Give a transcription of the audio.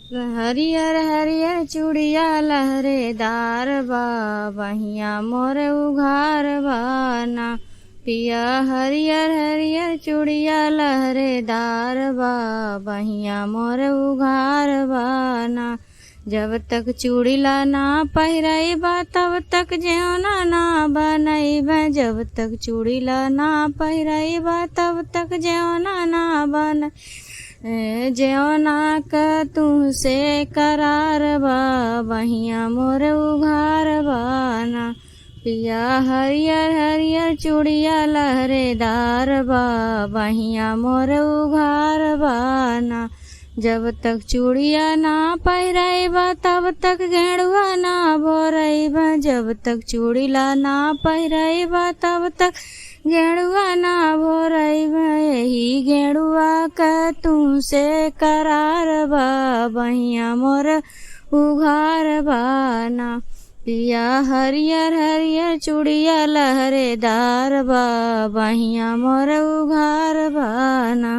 हरियर हरियर चूड़िया लहरेदार बा बहिया मोर उघार बाना। पिया हरियर हरियर चूड़िया लहरेदार बा बहिया मोर उघार बाना। जब तक चूड़ीला ना पहिराइबा तब तक जेवना ना बनैबा। जब तक चूड़ीला ना पहिराइबा तब तक जेवना ना बन जेवना का तुमसे करार बा बहिया मोर उघार बाना। पिया हरियर हरियर चूड़िया लहरेदार बा बहिया मोर उघार बाना। जब तक चूड़िया ना पहिराइबा तब तक गेड़ुआ ना भोरइबा। जब तक चूड़ीला ना पहिराइबा तब तक गेड़ुआ ना भोरइबा। यही गेड़ुआ का तुमसे करार बा बहिया मोर उघार बाना। पिया हरियर हरियर चूड़िया लहरेदार बा बहिया मोर उघार बाना।